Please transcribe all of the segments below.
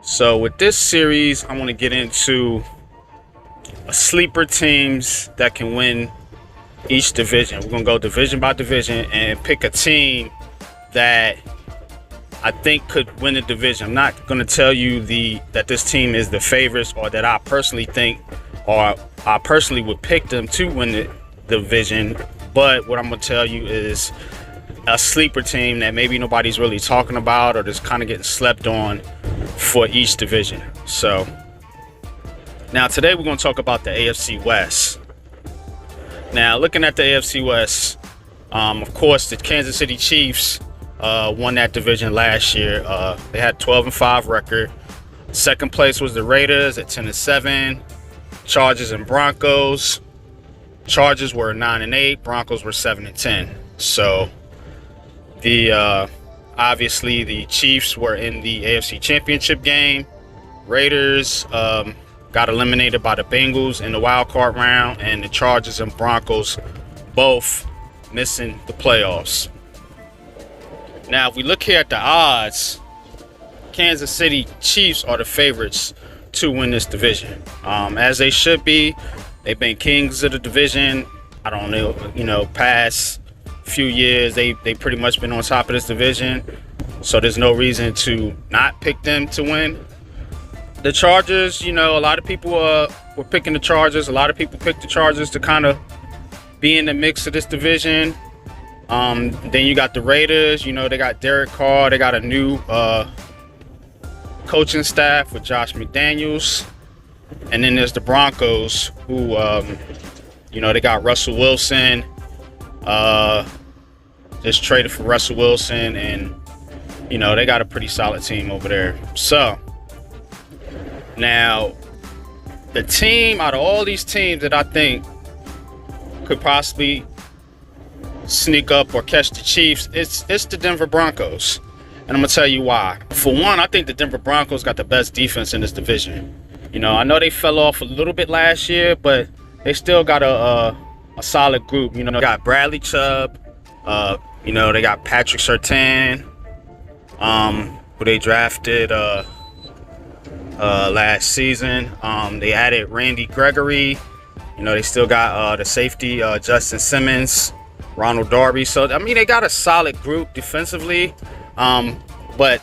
So with this series, I want to get into sleeper teams that can win each division. We're going to go division by division and pick a team that I think could win the division. I'm not going to tell you that this team is the favorites or that I personally think or I personally would pick them to win the division. But what I'm going to tell you is a sleeper team that maybe nobody's really talking about or just kind of getting slept on for each division. So now today we're going to talk about the AFC West. Now looking at the AFC West, of course the Kansas City Chiefs won that division last year. They had 12-5 record. Second place was the Raiders at 10-7. Chargers and Broncos. Chargers were 9-8. Broncos were 7-10. So obviously the Chiefs were in the AFC Championship game. Raiders got eliminated by the Bengals in the wild card round, and the Chargers and Broncos both missing the playoffs. Now, if we look here at the odds, Kansas City Chiefs are the favorites to win this division, as they should be. They've been kings of the division. I don't know, past few years they pretty much been on top of this division, so there's no reason to not pick them to win. The Chargers, a lot of people were picking the Chargers. A lot of people picked the Chargers to kind of be in the mix of this division. Then you got the Raiders. They got Derek Carr. They got a new coaching staff with Josh McDaniels. And then there's the Broncos, who they got Russell Wilson. Just traded for Russell Wilson, and they got a pretty solid team over there. So now the team out of all these teams that I think could possibly sneak up or catch the Chiefs, it's the Denver Broncos, and I'm gonna tell you why. For one, I think the Denver Broncos got the best defense in this division. I know they fell off a little bit last year, but they still got a solid group. They got Bradley Chubb. They got Patrick Surtain, who they drafted last season. They added Randy Gregory. They still got the safety Justin Simmons, Ronald Darby. So they got a solid group defensively. But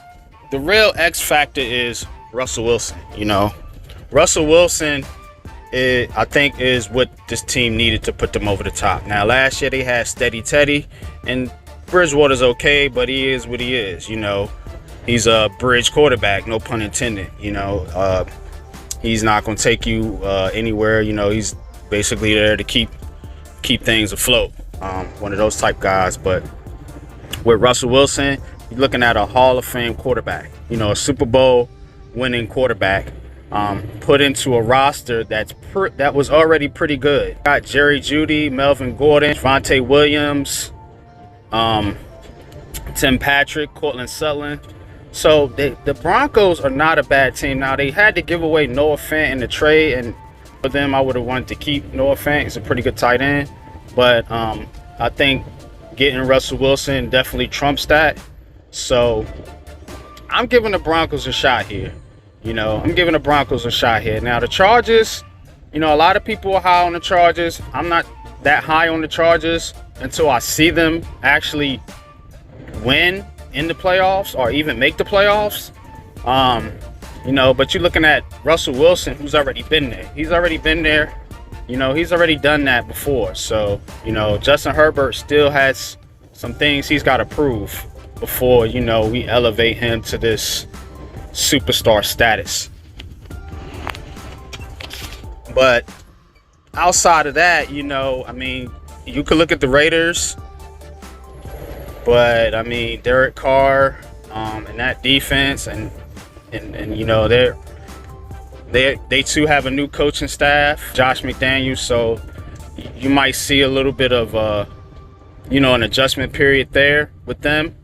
the real X factor is Russell Wilson. Russell Wilson, I think, is what this team needed to put them over the top. Now, last year they had Steady Teddy, and Bridgewater's okay, but he is what he is. He's a bridge quarterback, no pun intended. He's not going to take you anywhere. He's basically there to keep things afloat. One of those type guys. But with Russell Wilson, you're looking at a Hall of Fame quarterback. A Super Bowl winning quarterback. Put into a roster that was already pretty good. Got Jerry Jeudy, Melvin Gordon, Javonte Williams, Tim Patrick, Cortland Sutton. So the Broncos are not a bad team. Now, they had to give away Noah Fant in the trade, and for them, I would have wanted to keep Noah Fant. He's a pretty good tight end. But I think getting Russell Wilson definitely trumps that. So I'm giving the Broncos a shot here. I'm giving the Broncos a shot here. Now, the Chargers, a lot of people are high on the Chargers. I'm not that high on the Chargers until I see them actually win in the playoffs or even make the playoffs. But you're looking at Russell Wilson, who's already been there. He's already been there. He's already done that before. So, Justin Herbert still has some things he's got to prove before, we elevate him to this superstar status. But outside of that, you could look at the Raiders, but Derek Carr and that defense, and they too have a new coaching staff, Josh McDaniels. So you might see a little bit of an adjustment period there with them.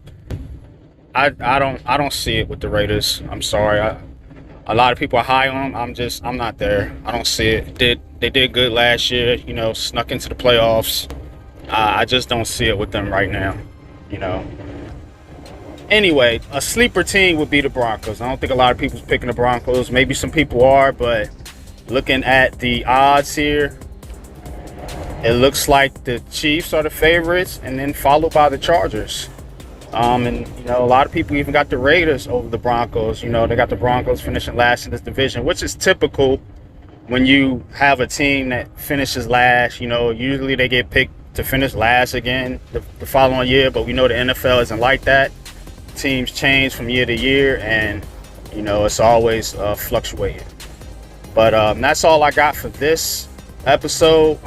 I don't see it with the Raiders. I'm sorry. A lot of people are high on them. I'm not there. I don't see it. They did good last year, snuck into the playoffs. I just don't see it with them right now, Anyway, a sleeper team would be the Broncos. I don't think a lot of people's picking the Broncos. Maybe some people are, but looking at the odds here, it looks like the Chiefs are the favorites, and then followed by the Chargers. And you know, a lot of people even got the Raiders over the Broncos. You know, they got the Broncos finishing last in this division, which is typical when you have a team that finishes last. You know, usually they get picked to finish last again the following year, but we know the NFL isn't like that. Teams change from year to year, and you know, it's always fluctuating. But that's all I got for this episode.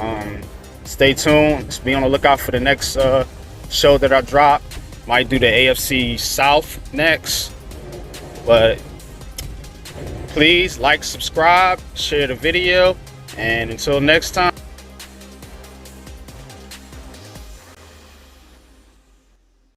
Stay tuned. Just be on the lookout for the next show that I drop. Might do the AFC South next. But please like, subscribe, share the video, and until next time.